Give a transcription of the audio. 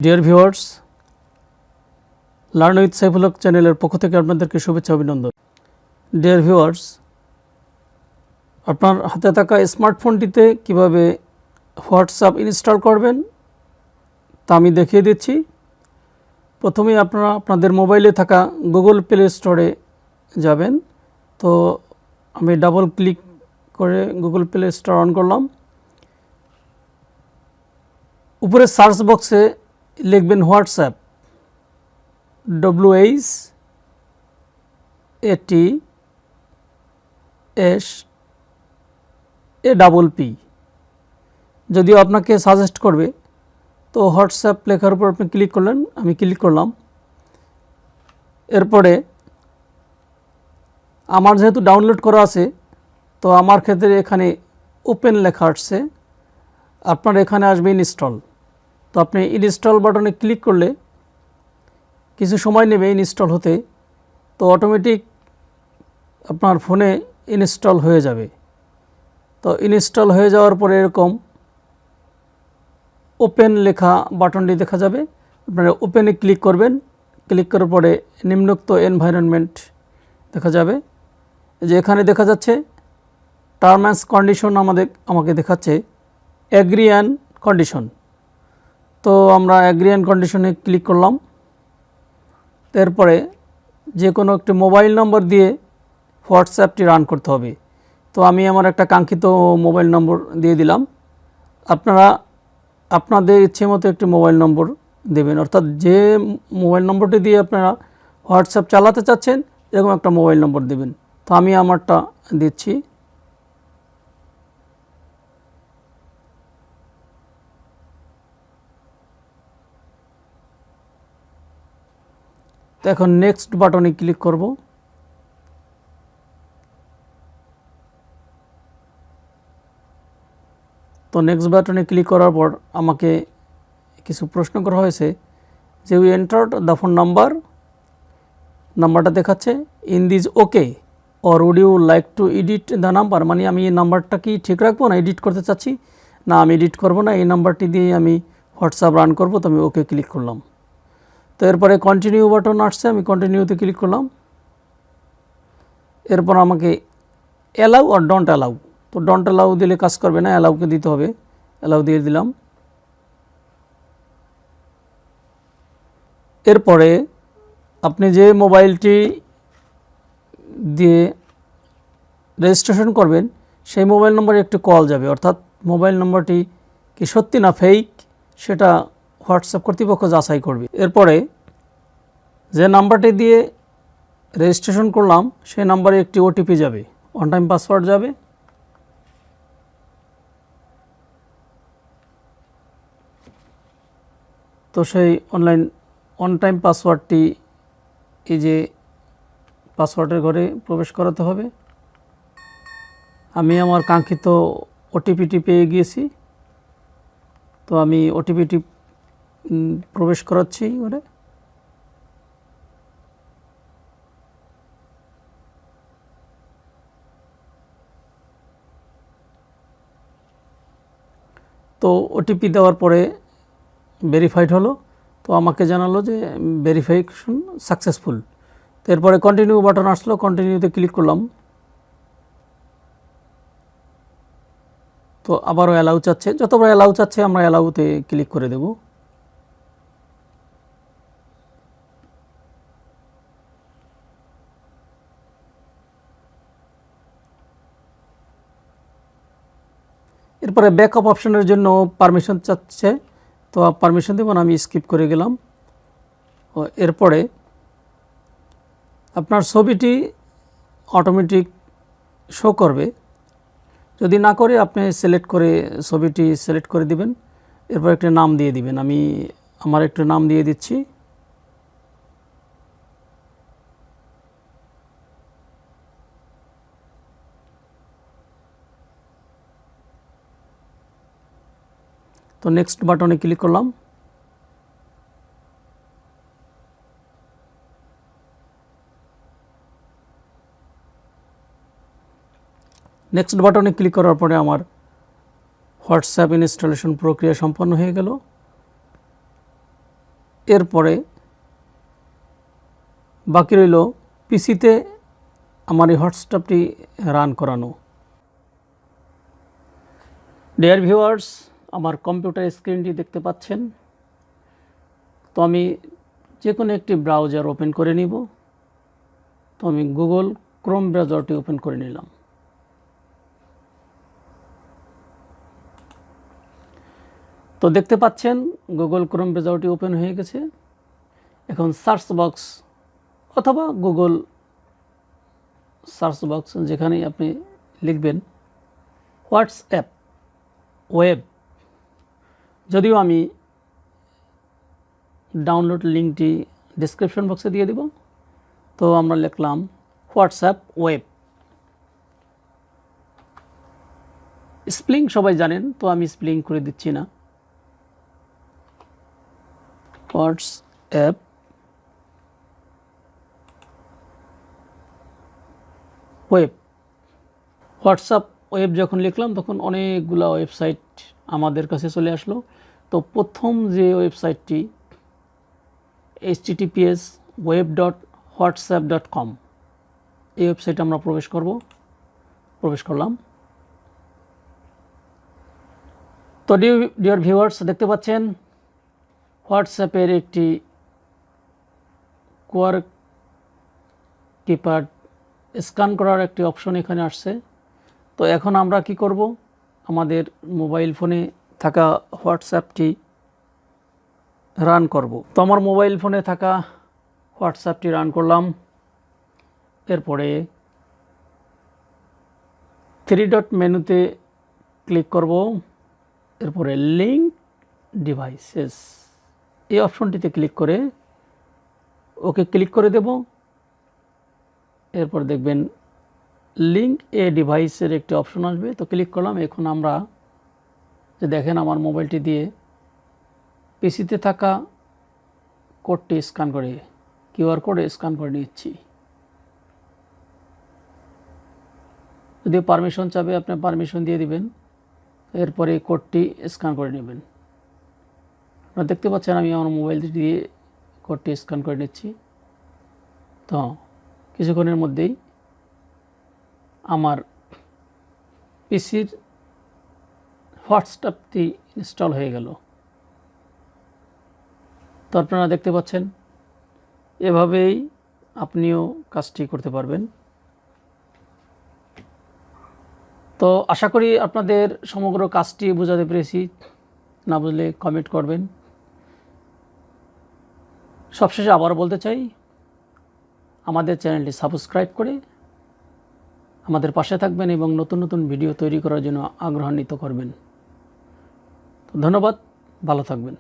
Deer viewers, learn with Saiful Haque চ্যানেলের পক্ষ থেকে আপনাদেরকে শুভেচ্ছা অভিনন্দন। ডিয়ার ভিউয়ার্স, আপনার হাতে থাকা স্মার্টফোনটিতে কিভাবে হোয়াটসঅ্যাপ ইনস্টল করবেন তা আমি দেখিয়ে দিচ্ছি। প্রথমেই আপনারা আপনাদের মোবাইলে থাকা গুগল প্লে স্টোরে যাবেন। তো আমি ডাবল ক্লিক করে গুগল প্লে স্টোর অন করলাম। উপরে সার্চ বক্সে লিখবেন হোয়াটসঅ্যাপ, WHATSAPP। যদিও আপনাকে সাজেস্ট করবে, তো হোয়াটসঅ্যাপ লেখার উপর আপনি ক্লিক করলেন, আমি ক্লিক করলাম। এরপরে আমার যেহেতু ডাউনলোড করা আছে, তো আমার ক্ষেত্রে এখানে ওপেন লেখা আসছে, আপনার এখানে আসবে ইনস্টল। তো আপনি ইনস্টল বাটনে ক্লিক করলে কিছু সময় নেবে ইনস্টল হতে, তো অটোমেটিক আপনার ফোনে ইনস্টল হয়ে যাবে। তো ইনস্টল হয়ে যাওয়ার পরে এরকম ওপেন লেখা বাটনটি দেখা যাবে, আপনারা ওপেনে ক্লিক করবেন। ক্লিক করার পরে নিম্নোক্ত এনভায়রনমেন্ট দেখা যাবে, যে এখানে দেখা যাচ্ছে টার্ম অ্যান্ড কন্ডিশন আমাকে দেখাচ্ছে অ্যাগ্রি অ্যান্ড কন্ডিশন। তো আমরা অ্যাগ্রি অ্যান্ড কন্ডিশনে ক্লিক করলাম। এরপরে যে কোনো একটি মোবাইল নম্বর দিয়ে হোয়াটসঅ্যাপটি রান করতে হবে। তো আমি আমার একটা কাঙ্ক্ষিত মোবাইল নম্বর দিয়ে দিলাম। আপনারা আপনাদের ইচ্ছে মতো একটি মোবাইল নম্বর দেবেন, অর্থাৎ যে মোবাইল নম্বরটি দিয়ে আপনারা হোয়াটসঅ্যাপ চালাতে চাচ্ছেন এরকম একটা মোবাইল নম্বর দেবেন। তো আমি আমারটা দিচ্ছি। তো এখন নেক্সট বাটনে ক্লিক করব। তো নেক্সট বাটনে ক্লিক করার পর আমাকে কিছু প্রশ্ন করা হয়েছে যে উই এন্টার্ড দ্য ফোন নাম্বারটা দেখাচ্ছে in this okay or would you like to edit the number, মানে আমি এই নাম্বারটা কি ঠিক রাখবো না এডিট করতে চাচ্ছি, না আমি এডিট করব না, এই নাম্বারটি দিয়ে আমি হোয়াটসঅ্যাপ রান করব। তো আমি ওকে ক্লিক করলাম। তো এরপরে কন্টিনিউ বাটন আসছে, আমি কন্টিনিউতে ক্লিক করলাম। এরপর আমাকে অ্যালাউ আর ডোন্ট অ্যালাউ, তো ডোন্ট অ্যালাউ দিলে কাজ করবে না, অ্যালাউকে দিতে হবে। অ্যালাউ দিয়ে দিলাম। এরপরে আপনি যে মোবাইলটি দিয়ে রেজিস্ট্রেশন করবেন সেই মোবাইল নম্বরে একটি কল যাবে, অর্থাৎ মোবাইল নম্বরটি কি সত্যি না ফেক সেটা হোয়াটসঅ্যাপ কর্তৃপক্ষ যাচাই করবে। এরপরে যে নাম্বারটি দিয়ে রেজিস্ট্রেশন করলাম সেই নাম্বারে একটি ওটিপি যাবে, ওয়ান টাইম পাসওয়ার্ড যাবে। তো সেই ওয়ান টাইম পাসওয়ার্ডটি এই যে পাসওয়ার্ডের ঘরে প্রবেশ করাতে হবে। আমি আমার কাঙ্ক্ষিত ওটিপিটি পেয়ে গিয়েছি, তো আমি ওটিপিটি প্রবেশ করাচ্ছি ঘরে। তো ওটিপি দেওয়ার পরে ভেরিফাইড হলো, তো আমাকে জানালো যে ভেরিফিকেশন সাকসেসফুল। তো এরপরে কন্টিনিউ বাটন আসলো, কন্টিনিউতে ক্লিক করলাম। তো আবারও অ্যালাউ চাচ্ছে, যতবার অ্যালাউ চাচ্ছে আমরা অ্যালাউতে ক্লিক করে দেব। এরপরে ব্যাকআপ অপশনের জন্য পারমিশন চাচ্ছে, তো পারমিশন দেব না, আমি স্কিপ করে গেলাম। এরপরে আপনার ছবিটি অটোমেটিক শো করবে, যদি না করে আপনি ছবিটি সিলেক্ট করে দিবেন। এরপর একটা নাম দিয়ে দিবেন, আমি আমার একটু নাম দিয়ে দিচ্ছি। তো নেক্সট বাটনে ক্লিক করলাম। নেক্সট বাটনে ক্লিক করার পরে আমার হোয়াটসঅ্যাপ ইনস্টলেশন প্রক্রিয়া সম্পন্ন হয়ে গেল। এরপরে বাকি রইল পিসিতে আমার এই হোয়াটসঅ্যাপটি রান করানো। ডিয়ার ভিউয়ার্স, আমার কম্পিউটার স্ক্রিনটি দেখতে পাচ্ছেন। তো আমি যে কোনো একটি ব্রাউজার ওপেন করে নিব। তো আমি গুগল ক্রোম ব্রাউজারটি ওপেন করে নিলাম। তো দেখতে পাচ্ছেন গুগল ক্রোম ব্রাউজারটি ওপেন হয়ে গেছে। এখন সার্চ বক্স অথবা গুগল সার্চ বক্স যেখানেই আপনি লিখবেন হোয়াটসঅ্যাপ ওয়েব, যদিও আমি ডাউনলোড লিঙ্কটি ডেসক্রিপশন বক্সে দিয়ে দেব। তো আমরা লিখলাম হোয়াটসঅ্যাপ ওয়েব। স্পেলিং সবাই জানেন, তো আমি স্পেলিং করে দিচ্ছি না। WhatsApp web. হোয়াটসঅ্যাপ ওয়েব যখন লিখলাম তখন অনেকগুলো ওয়েবসাইট আমাদের কাছে চলে আসলো। তো প্রথম যে ওয়েবসাইটটি https://web.whatsapp.com, এই ওয়েবসাইটে আমরা প্রবেশ করলাম। তো ডিয়ার ভিউয়ার্স, দেখতে পাচ্ছেন হোয়াটসঅ্যাপের একটি কিউআর কিপ্যাড স্ক্যান করার একটি অপশন এখানে আসছে। তো এখন আমরা কি করব, আমাদের মোবাইল ফোনে থাকা হোয়াটসঅ্যাপটি রান করব। তো আমার মোবাইল ফোনে থাকা হোয়াটসঅ্যাপটি রান করলাম। এরপরে 3 ডট মেনুতে ক্লিক করব। এরপরে লিঙ্ক ডিভাইসেস এই অপশনটিতে ক্লিক করে ওকে ক্লিক করে দেব। এরপর দেখবেন লিঙ্ক এ ডিভাইসের একটি অপশন আসবে। তো ক্লিক করলাম। এখন আমরা যে দেখেন আমার মোবাইলটি দিয়ে পিসিতে থাকা কোডটি স্ক্যান করে কিউআর কোড স্ক্যান করে নিচ্ছি। যদি পারমিশন চাবে আপনি পারমিশন দিয়ে দিবেন। এরপরে কোডটি স্ক্যান করে নেবেন। আপনারা দেখতে পাচ্ছেন আমি আমার মোবাইলটি দিয়ে কোডটি স্ক্যান করে নিচ্ছি। তো কিছুক্ষণের মধ্যেই আমার পিসির হোয়াটসঅ্যাপটি ইনস্টল হয়ে গেল। তো আপনারা দেখতে পাচ্ছেন এভাবেই আপনিও কাজটি করতে পারবেন। তো আশা করি আপনাদের সমগ্র কাজটি বোঝাতে পেরেছি। না বুঝলে কমেন্ট করবেন। সবশেষে আবার বলতে চাই, আমাদের চ্যানেলটি সাবস্ক্রাইব করে আমাদের পাশে থাকবেন এবং নতুন নতুন ভিডিও তৈরি করার জন্য আগ্রহান্বিত করবেন। তো ধন্যবাদ, ভালো থাকবেন।